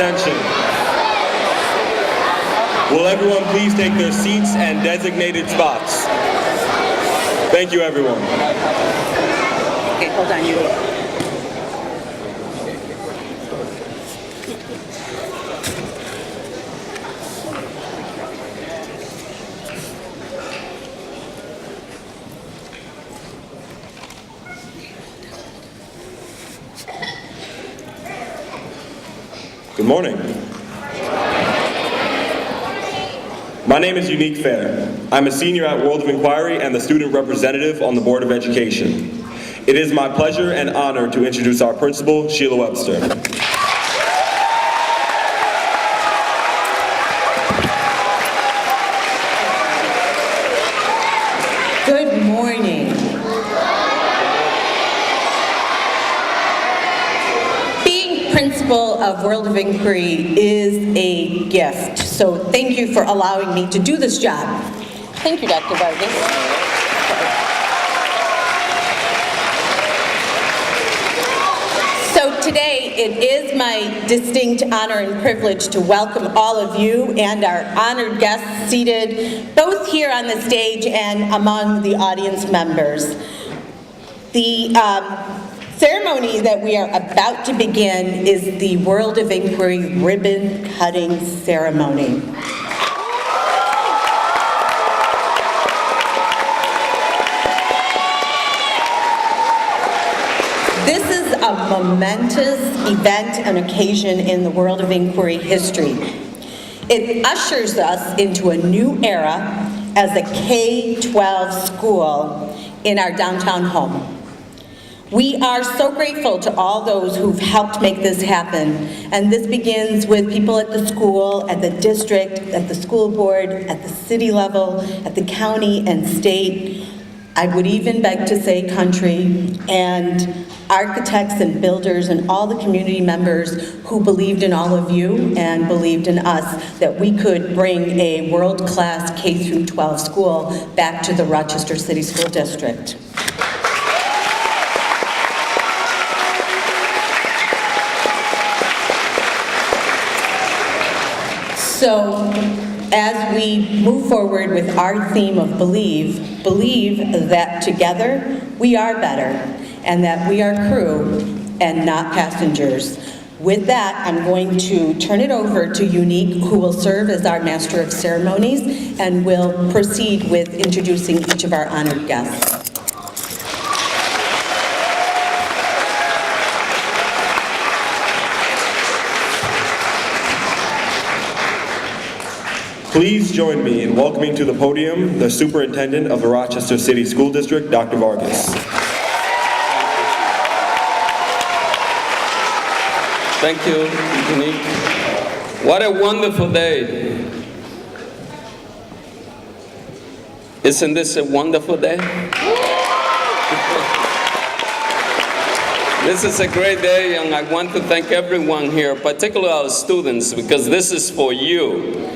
Attention. Will everyone please take their seats and designated spots? Thank you, everyone. Okay, hold on, you. Good morning. My name is Unique Fair. I'm a senior at World of Inquiry and the student representative on the Board of Education. It is my pleasure and honor to introduce our principal, Sheila Webster. Good morning. Being principal of World of Inquiry is a gift, so thank you for allowing me to do this job. Thank you, Dr. Vargas. So today, it is my distinct honor and privilege to welcome all of you and our honored guests seated both here on the stage and among the audience members. The ceremony that we are about to begin is the World of Inquiry ribbon cutting ceremony. This is a momentous event and occasion in the World of Inquiry history. It ushers us into a new era as a K-12 school in our downtown home. We are so grateful to all those who've helped make this happen, and this begins with people at the school, at the district, at the school board, at the city level, at the county and state. I would even beg to say country, and architects and builders and all the community members who believed in all of you and believed in us that we could bring a world-class K-12 school back to the Rochester City School District. So, as we move forward with our theme of believe that together we are better, and that we are crew and not passengers. With that, I'm going to turn it over to Unique, who will serve as our Master of Ceremonies, and will proceed with introducing each of our honored guests. Please join me in welcoming to the podium the Superintendent of the Rochester City School District, Dr. Vargas. Thank you, Unique. What a wonderful day. Isn't this a wonderful day? This is a great day, and I want to thank everyone here, particularly our students, because this is for you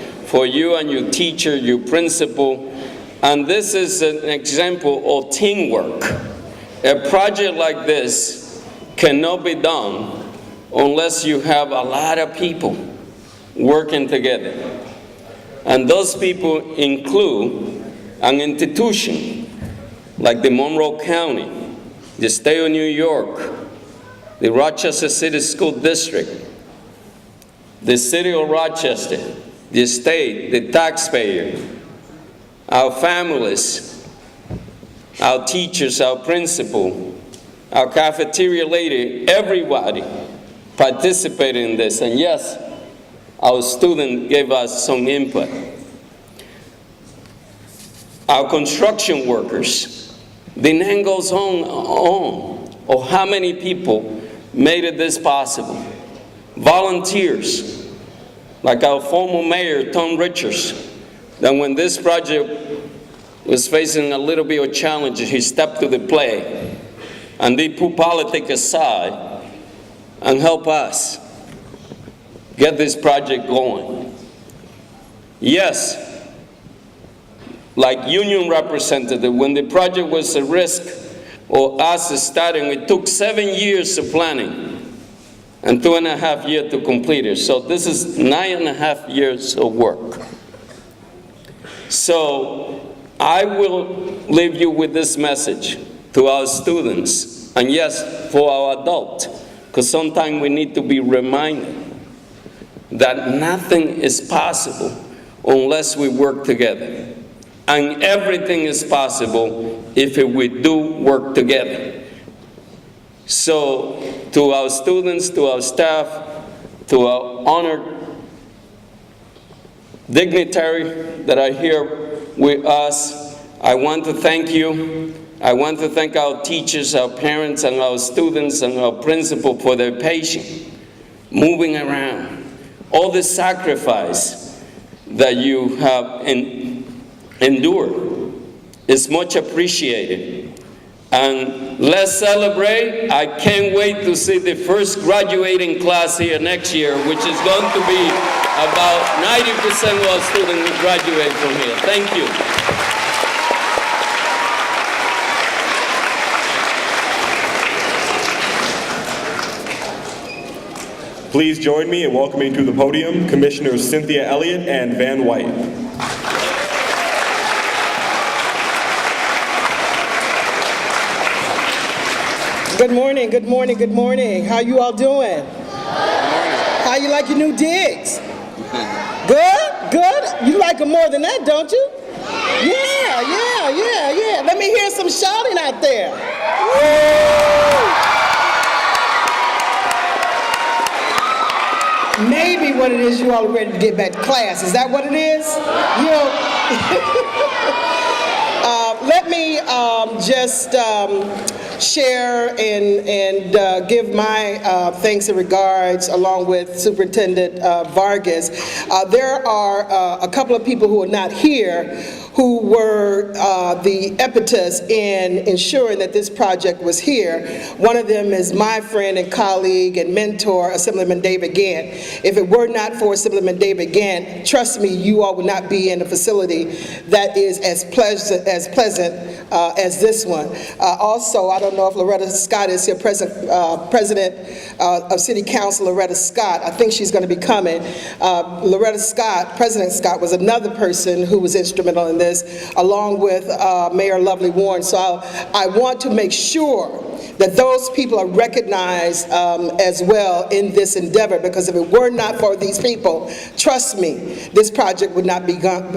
and your teacher, your principal, and this is an example of teamwork. A project like this cannot be done unless you have a lot of people working together. And those people include an institution like the Monroe County, the state of New York, the Rochester City School District, the city of Rochester, the state, the taxpayer, our families, our teachers, our principal, our cafeteria lady, everybody participated in this. And yes, our student gave us some input. Our construction workers, the name goes on of how many people made it this possible. Volunteers, like our former mayor, Tom Richards, that when this project was facing a little bit of challenges, he stepped to the plate and they put politics aside and help us get this project going. Yes, like union representative, when the project was a risk of us starting, it took 7 years of planning. and 2.5 years to complete it. So this is 9.5 years of work. So I will leave you with this message to our students, and yes, for our adults, because sometimes we need to be reminded that nothing is possible unless we work together. And everything is possible if we do work together. So to our students, to our staff, to our honored dignitary that are here with us, I want to thank you. I want to thank our teachers, our parents, and our students, and our principal for their patience, moving around, all the sacrifice that you have endured is much appreciated. And let's celebrate. I can't wait to see the first graduating class here next year, which is going to be about 90% of our students will graduate from here. Thank you. Please join me in welcoming to the podium Commissioners Cynthia Elliott and Van White. Good morning, good morning, good morning. How you all doing? How you like your new digs? Good? Good? You like them more than that, don't you? Yeah. Let me hear some shouting out there. Woo! Maybe what it is, you all are ready to get back to class. Is that what it is? You know, let me just share and give my thanks and regards along with Superintendent Vargas. There are a couple of people who are not here who were the impetus in ensuring that this project was here. One of them is my friend and colleague and mentor, Assemblyman David Gant. If it were not for Assemblyman David Gant, trust me, you all would not be in a facility that is as pleasant as this one. Also, I don't know if Loretta Scott is here, President of City Council, Loretta Scott. I think she's going to be coming. Loretta Scott, President Scott, was another person who was instrumental in this, along with Mayor Lovely Warren. So I want to make sure that those people are recognized as well in this endeavor, because if it were not for these people, trust me, this project would not be done.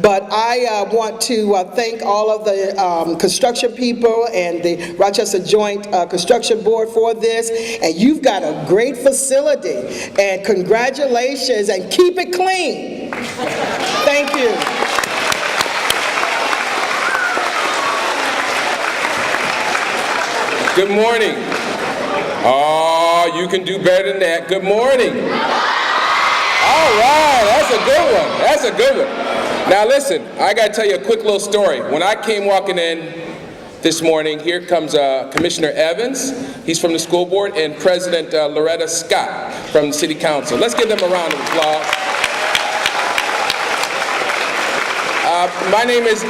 But I want to thank all of the construction people and the Rochester Joint Construction Board for this. And you've got a great facility, and congratulations, and keep it clean. Thank you. Good morning. Oh, you can do better than that. Good morning. All right, that's a good one. That's a good one. Now listen, I got to tell you a quick little story. When I came walking in this morning, here comes Commissioner Evans. He's from the school board, and President Loretta Scott from the City Council. Let's give them a round of applause. My name is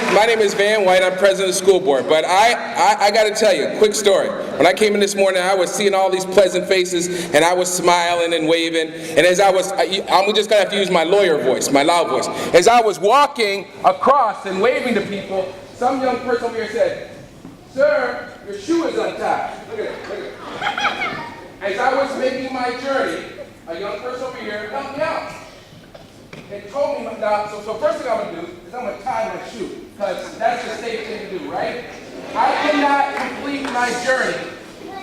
Van White. I'm president of the school board. But I got to tell you a quick story. When I came in this morning, I was seeing all these pleasant faces, and I was smiling and waving. And as I'm just going to have to use my lawyer voice, my loud voice. As I was walking across and waving to people, some young person over here said, "Sir, your shoe is untied." Look at it, look at it. As I was making my journey, a young person over here helped me out. They told me, now, so first thing I'm going to do is I'm going to tie my shoe, because that's the safe thing to do, right? I cannot complete my journey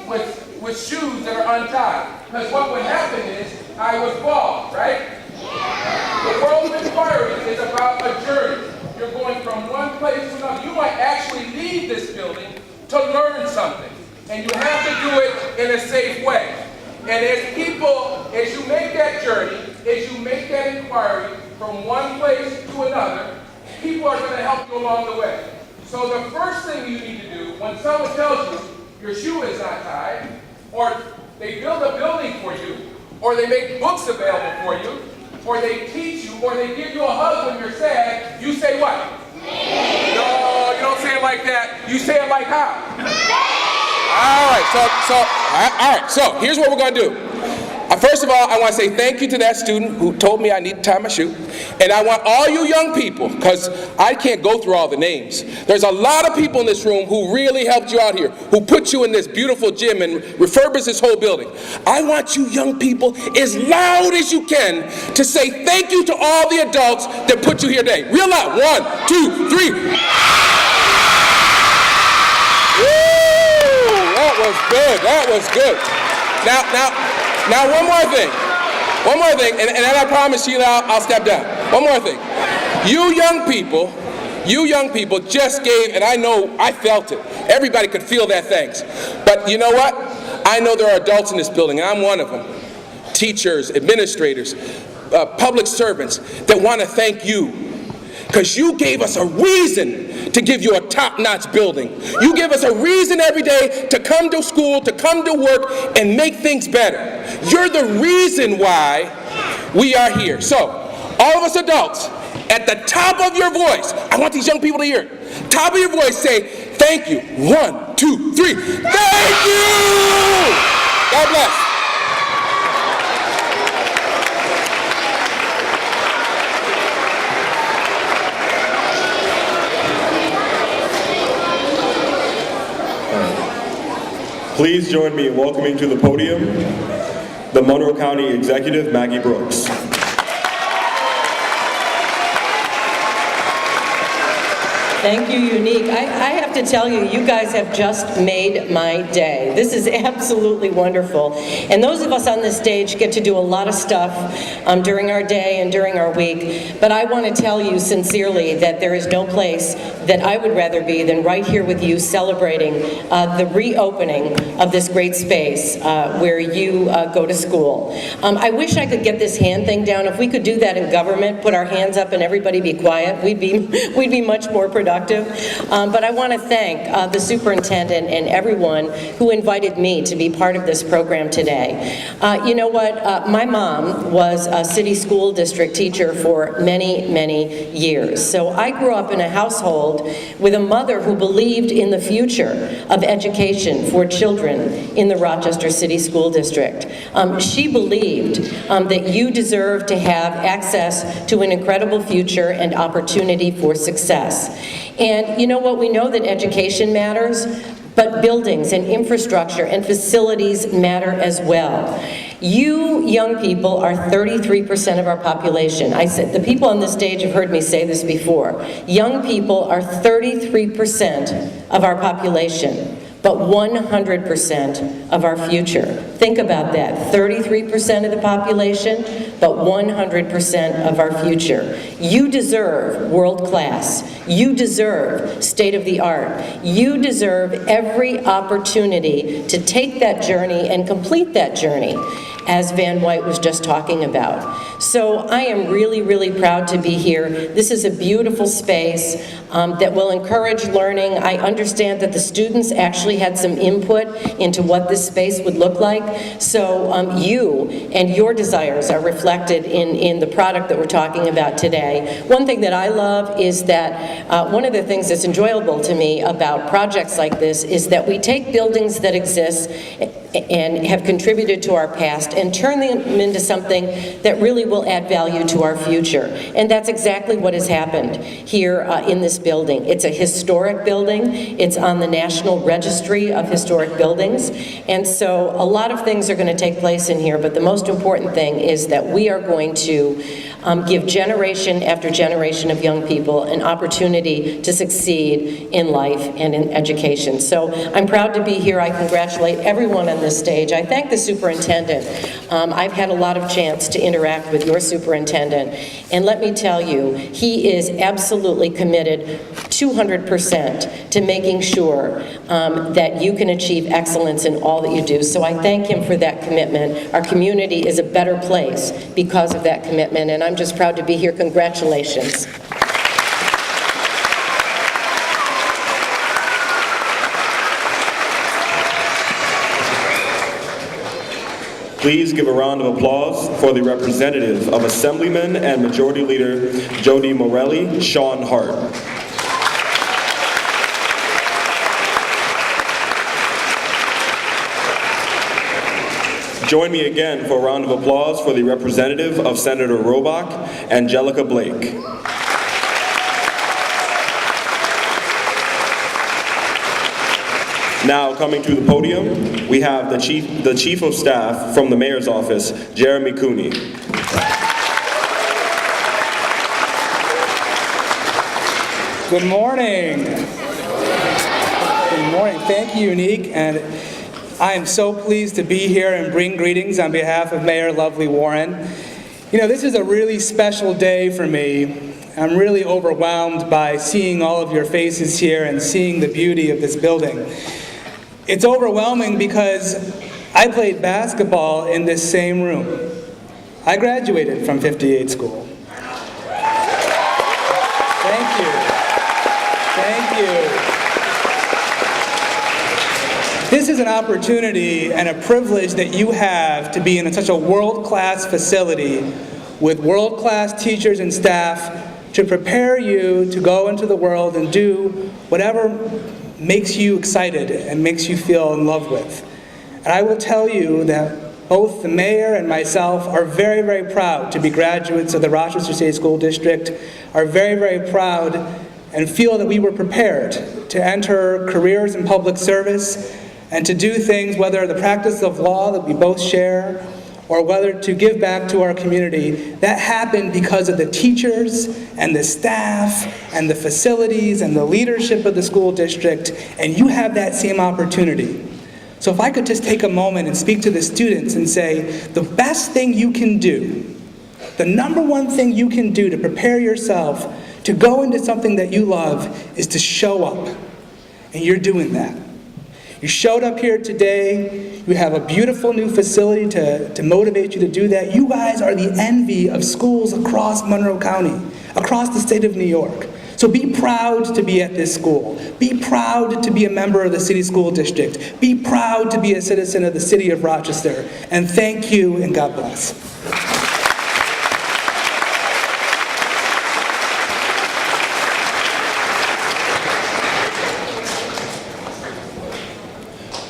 with shoes that are untied, because what would happen is I would fall, right? The World of Inquiry is about a journey. You're going from one place to another. You might actually leave this building to learn something, and you have to do it in a safe way. And as people, as you make that journey, as you make that inquiry from one place to another, people are going to help you along the way. So the first thing you need to do when someone tells you your shoe is not tied, or they build a building for you, or they make books available for you, or they teach you, or they give you a hug when you're sad, you say what? No, you don't say it like that. You say it like how? All right, so here's what we're going to do. First of all, I want to say thank you to that student who told me I need to tie my shoe. And I want all you young people, because I can't go through all the names. There's a lot of people in this room who really helped you out here, who put you in this beautiful gym and refurbished this whole building. I want you young people, as loud as you can, to say thank you to all the adults that put you here today. Real loud. 1, 2, 3. Woo! That was good. That was good. Now, one more thing, and then I promise you I'll step down. One more thing. You young people just gave, and I know I felt it. Everybody could feel that thanks. But you know what? I know there are adults in this building, and I'm one of them. Teachers, administrators, public servants that want to thank you. Because you gave us a reason to give you a top-notch building. You give us a reason every day to come to school, to come to work, and make things better. You're the reason why we are here. So, all of us adults, at the top of your voice, I want these young people to hear it. Top of your voice, say, thank you. 1, 2, 3. Thank you! God bless. Please join me in welcoming to the podium the Monroe County Executive, Maggie Brooks. Thank you, Unique. I have to tell you, you guys have just made my day. This is absolutely wonderful. And those of us on this stage get to do a lot of stuff during our day and during our week. But I want to tell you sincerely that there is no place that I would rather be than right here with you celebrating the reopening of this great space where you go to school. I wish I could get this hand thing down. If we could do that in government, put our hands up and everybody be quiet, we'd be much more productive. But I want to thank the superintendent and everyone who invited me to be part of this program today. You know what? My mom was a city school district teacher for many, many years. So I grew up in a household with a mother who believed in the future of education for children in the Rochester City School District. She believed that you deserve to have access to an incredible future and opportunity for success. And you know what? We know that education matters, but buildings and infrastructure and facilities matter as well. You young people are 33% of our population. I said, the people on this stage have heard me say this before. Young people are 33% of our population, but 100% of our future. Think about that. 33% of the population, but 100% of our future. You deserve world class. You deserve state-of-the-art. You deserve every opportunity to take that journey and complete that journey, as Van White was just talking about. So I am really, really proud to be here. This is a beautiful space that will encourage learning. I understand that the students actually had some input into what this space would look like. So you and your desires are reflected in the product that we're talking about today. One thing that I love is that one of the things that's enjoyable to me about projects like this is that we take buildings that exist and have contributed to our past and turn them into something that really will add value to our future. And that's exactly what has happened here in this building. It's a historic building. It's on the National Registry of Historic Buildings. And so a lot of things are going to take place in here, but the most important thing is that we are going to give generation after generation of young people an opportunity to succeed in life and in education. So I'm proud to be here. I congratulate everyone on this stage. I thank the superintendent. I've had a lot of chance to interact with your superintendent, and let me tell you, he is absolutely committed 200% to making sure that you can achieve excellence in all that you do. So I thank him for that commitment. Our community is a better place because of that commitment, and I'm just proud to be here. Congratulations. Please give a round of applause for the representative of Assemblyman and Majority Leader Jody Morelli, Sean Hart. Join me again for a round of applause for the representative of Senator Robach, Angelica Blake. Now coming to the podium, we have the Chief of Staff from the Mayor's Office, Jeremy Cooney. Good morning. Good morning. Thank you, Unique, and I am so pleased to be here and bring greetings on behalf of Mayor Lovely Warren. You know, this is a really special day for me. I'm really overwhelmed by seeing all of your faces here and seeing the beauty of this building. It's overwhelming because I played basketball in this same room. I graduated from 58 School. Thank you. Thank you. This is an opportunity and a privilege that you have to be in such a world-class facility with world-class teachers and staff to prepare you to go into the world and do whatever makes you excited and makes you feel in love with. And I will tell you that both the mayor and myself are very, very proud to be graduates of the Rochester State School District, are very, very proud and feel that we were prepared to enter careers in public service and to do things, whether the practice of law that we both share, or whether to give back to our community. That happened because of the teachers and the staff and the facilities and the leadership of the school district, and you have that same opportunity. So if I could just take a moment and speak to the students and say, the best thing you can do, the number one thing you can do to prepare yourself to go into something that you love is to show up. And you're doing that. You showed up here today. You have a beautiful new facility to motivate you to do that. You guys are the envy of schools across Monroe County, across the state of New York. So be proud to be at this school. Be proud to be a member of the city school district. Be proud to be a citizen of the city of Rochester. And thank you, and God bless.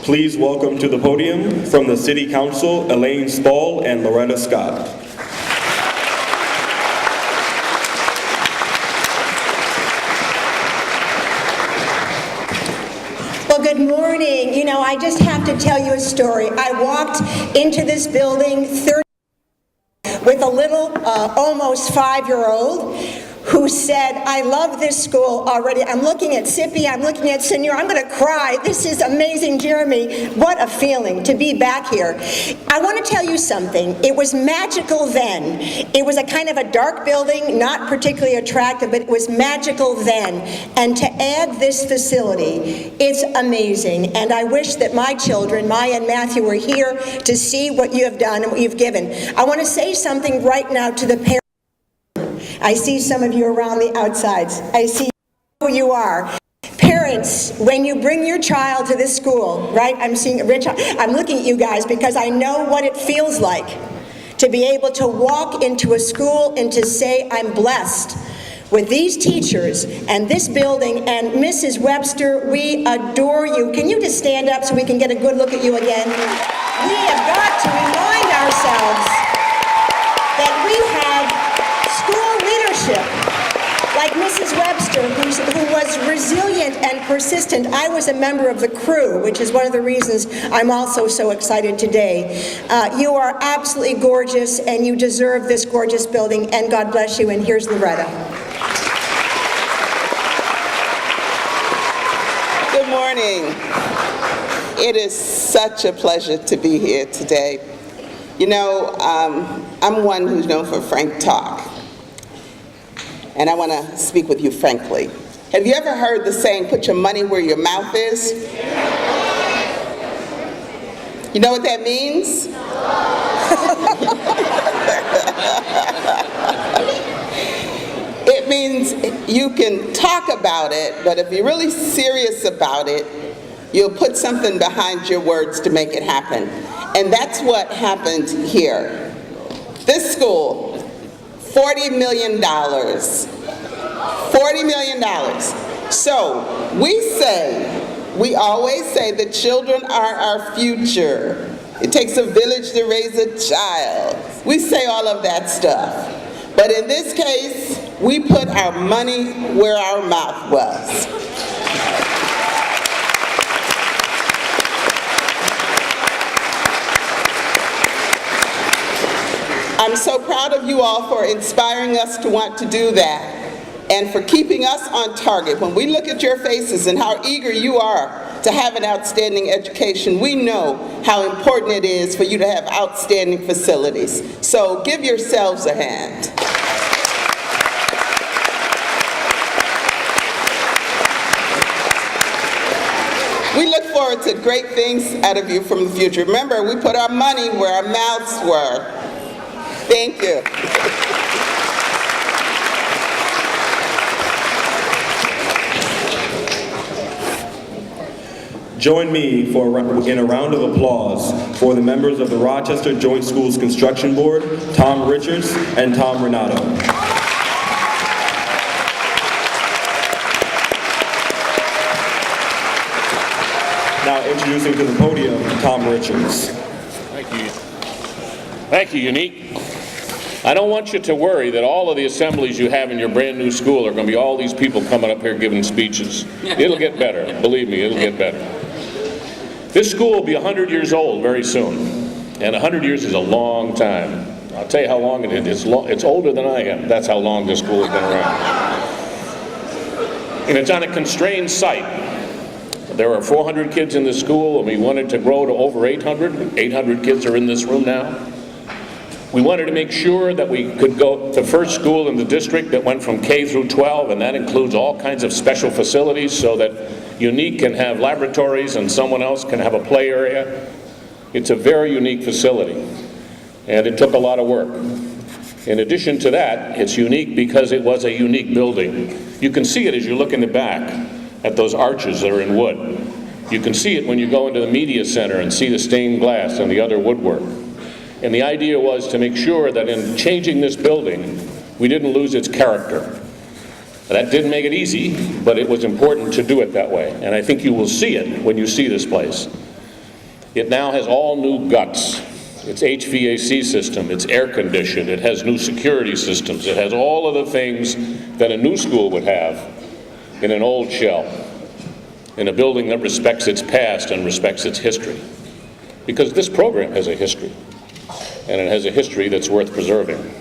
Please welcome to the podium from the City Council, Elaine Spall and Loretta Scott. Well, good morning. You know, I just have to tell you a story. I walked into this building with a little, almost 5-year-old who said, I love this school already. I'm looking at Sippy, I'm looking at Senior, I'm gonna cry. This is amazing, Jeremy. What a feeling to be back here. I wanna tell you something. It was magical then. It was a kind of a dark building, not particularly attractive, but it was magical then. And to add this facility, it's amazing. And I wish that my children, Maya and Matthew, were here to see what you have done and what you've given. I wanna say something right now to the parents. I see some of you around the outsides. I see who you are. Parents, when you bring your child to this school, right? I'm seeing Rich, I'm looking at you guys because I know what it feels like to be able to walk into a school and to say, I'm blessed with these teachers and this building. And Mrs. Webster, we adore you. Can you just stand up so we can get a good look at you again? We have got to remind ourselves that we have like Mrs. Webster, who was resilient and persistent. I was a member of the crew, which is one of the reasons I'm also so excited today. You are absolutely gorgeous, and you deserve this gorgeous building, and God bless you, and here's Loretta. Good morning. It is such a pleasure to be here today. You know, I'm one who's known for frank talk. And I want to speak with you frankly. Have you ever heard the saying, put your money where your mouth is? You know what that means? It means you can talk about it, but if you're really serious about it, you'll put something behind your words to make it happen. And that's what happened here. This school, $40 million. $40 million. So we always say that children are our future. It takes a village to raise a child. We say all of that stuff. But in this case, we put our money where our mouth was. I'm so proud of you all for inspiring us to want to do that and for keeping us on target. When we look at your faces and how eager you are to have an outstanding education, we know how important it is for you to have outstanding facilities. So give yourselves a hand. We look forward to great things out of you from the future. Remember, we put our money where our mouths were. Thank you. Join me in a round of applause for the members of the Rochester Joint Schools Construction Board, Tom Richards and Tom Renato. Now introducing to the podium, Tom Richards. Thank you. Thank you, Unique. I don't want you to worry that all of the assemblies you have in your brand new school are going to be all these people coming up here giving speeches. It'll get better. Believe me, it'll get better. This school will be 100 years old very soon, and 100 years is a long time. I'll tell you how long it is. It's older than I am. That's how long this school has been around. And it's on a constrained site. There are 400 kids in this school, and we wanted to grow to over 800. 800 kids are in this room now. We wanted to make sure that we could go to first school in the district that went from K through 12, and that includes all kinds of special facilities so that Unique can have laboratories and someone else can have a play area. It's a very unique facility, and it took a lot of work. In addition to that, it's unique because it was a unique building. You can see it as you look in the back at those arches that are in wood. You can see it when you go into the media center and see the stained glass and the other woodwork. And the idea was to make sure that in changing this building, we didn't lose its character. That didn't make it easy, but it was important to do it that way. And I think you will see it when you see this place. It now has all new guts. Its HVAC system, it's air conditioned, it has new security systems, it has all of the things that a new school would have in an old shell, in a building that respects its past and respects its history. Because this program has a history, and it has a history that's worth preserving.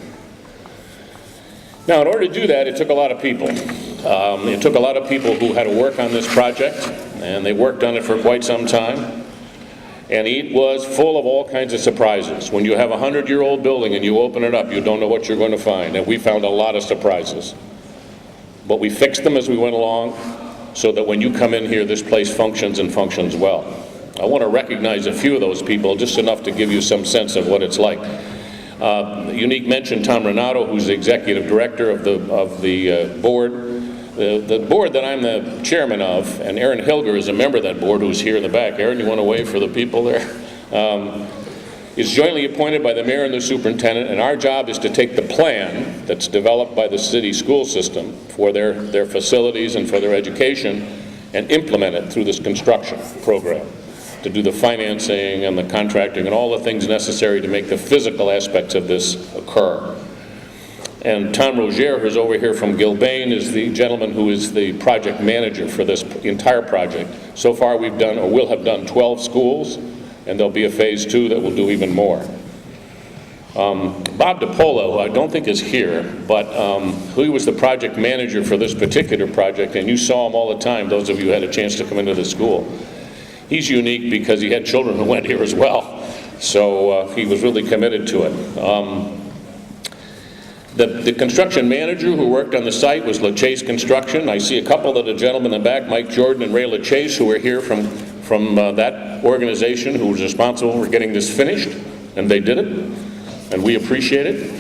Now, in order to do that, it took a lot of people. It took a lot of people who had to work on this project, and they worked on it for quite some time. And it was full of all kinds of surprises. When you have a 100-year-old building and you open it up, you don't know what you're going to find. And we found a lot of surprises. But we fixed them as we went along so that when you come in here, this place functions and functions well. I want to recognize a few of those people, just enough to give you some sense of what it's like. Unique mentioned Tom Renato, who's the executive director of the board. The board that I'm the chairman of, and Aaron Hilger is a member of that board who's here in the back. Aaron, you want to wave for the people there? Is jointly appointed by the mayor and the superintendent, and our job is to take the plan that's developed by the city school system for their facilities and for their education and implement it through this construction program, to do the financing and the contracting and all the things necessary to make the physical aspects of this occur. And Tom Roger, who's over here from Gilbane, is the gentleman who is the project manager for this entire project. So far we've done, or will have done, 12 schools, and there'll be a phase 2 that will do even more. Bob DiPolo, who I don't think is here, but he was the project manager for this particular project, and you saw him all the time, those of you who had a chance to come into the school. He's unique because he had children who went here as well, so he was really committed to it. The construction manager who worked on the site was LaChase Construction. I see a couple of the gentlemen in the back, Mike Jordan and Ray LaChase, who are here from that organization, who was responsible for getting this finished, and they did it, and we appreciate it.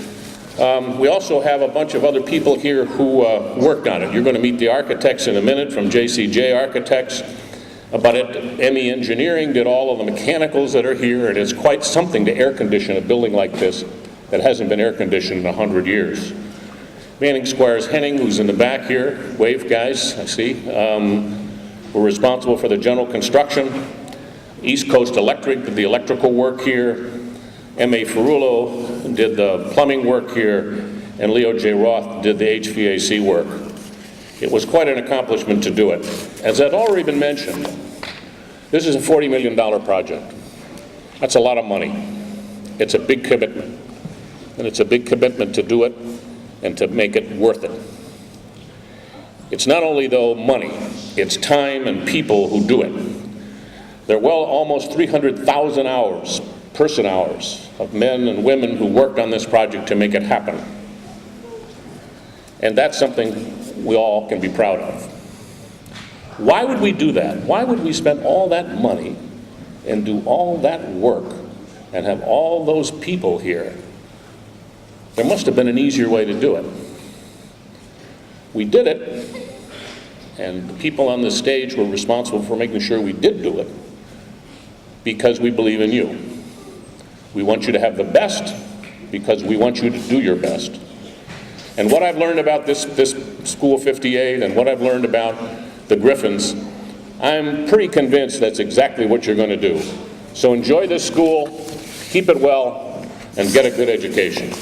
We also have a bunch of other people here who worked on it. You're going to meet the architects in a minute from JCJ Architects. But ME Engineering did all of the mechanicals that are here, and it's quite something to air condition a building like this that hasn't been air conditioned in 100 years. Manning Squires Henning, who's in the back here, wave guys, I see, were responsible for the general construction. East Coast Electric did the electrical work here. M.A. Ferrulo did the plumbing work here, and Leo J. Roth did the HVAC work. It was quite an accomplishment to do it. As had already been mentioned, this is a $40 million project. That's a lot of money. It's a big commitment, and it's a big commitment to do it and to make it worth it. It's not only, though, money, it's time and people who do it. There are almost 300,000 hours, person hours, of men and women who worked on this project to make it happen. And that's something we all can be proud of. Why would we do that? Why would we spend all that money and do all that work and have all those people here? There must have been an easier way to do it. We did it, and the people on the stage were responsible for making sure we did do it because we believe in you. We want you to have the best because we want you to do your best. And what I've learned about this School 58 and what I've learned about the Griffins, I'm pretty convinced that's exactly what you're going to do. So enjoy this school, keep it well, and get a good education.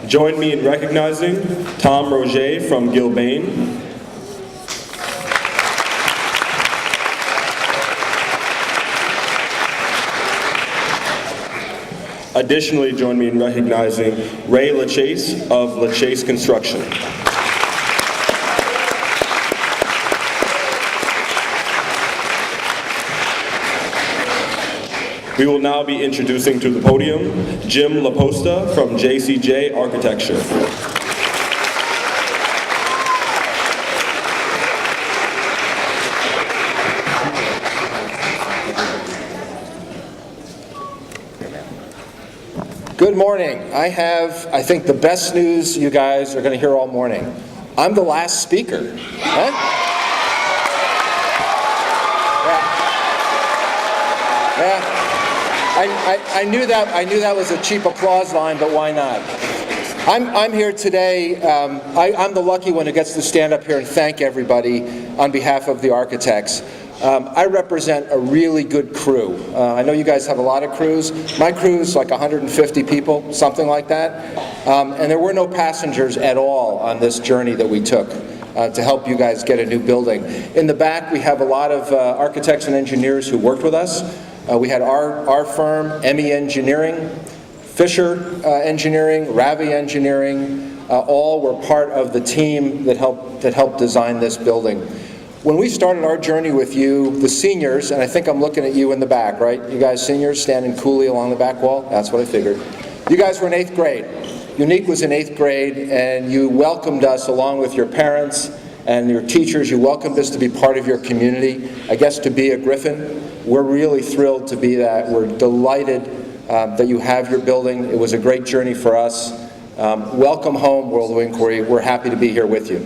Join me in recognizing Tom Roger from Gilbane. Additionally, join me in recognizing Ray LaChase of LaChase Construction. We will now be introducing to the podium Jim LaPosta from JCJ Architecture. Good morning. I have, I think, the best news you guys are going to hear all morning. I'm the last speaker. Huh? Yeah. I knew that was a cheap applause line, but why not? I'm here today. I'm the lucky one who gets to stand up here and thank everybody on behalf of the architects. I represent a really good crew. I know you guys have a lot of crews. My crew's like 150 people, something like that. And there were no passengers at all on this journey that we took to help you guys get a new building. In the back, we have a lot of architects and engineers who worked with us. We had our firm, ME Engineering, Fisher Engineering, Ravi Engineering, all were part of the team that helped design this building. When we started our journey with you, the seniors, and I think I'm looking at you in the back, right? You guys seniors standing coolly along the back wall? That's what I figured. You guys were in 8th grade. Unique was in 8th grade, and you welcomed us along with your parents and your teachers. You welcomed us to be part of your community, I guess to be a Griffin. We're really thrilled to be that. We're delighted that you have your building. It was a great journey for us. Welcome home, World of Inquiry. We're happy to be here with you.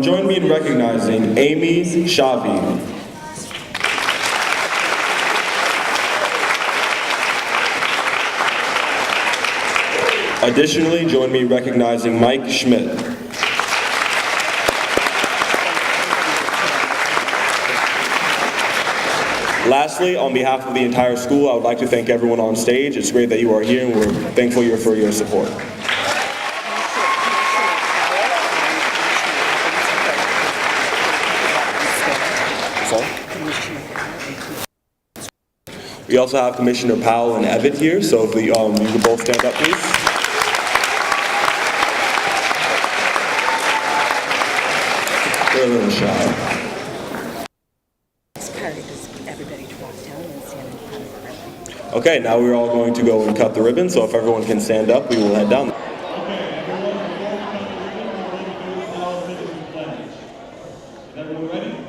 Join me in recognizing Amy Shavi. Additionally, join me in recognizing Mike Schmidt. Lastly, on behalf of the entire school, I would like to thank everyone on stage. It's great that you are here, and we're thankful for your support. We also have Commissioner Powell and Evatt here, so if you could both stand up, please. They're a little shy. Okay, now we're all going to go and cut the ribbon, so if everyone can stand up, we will head down. Is everyone ready?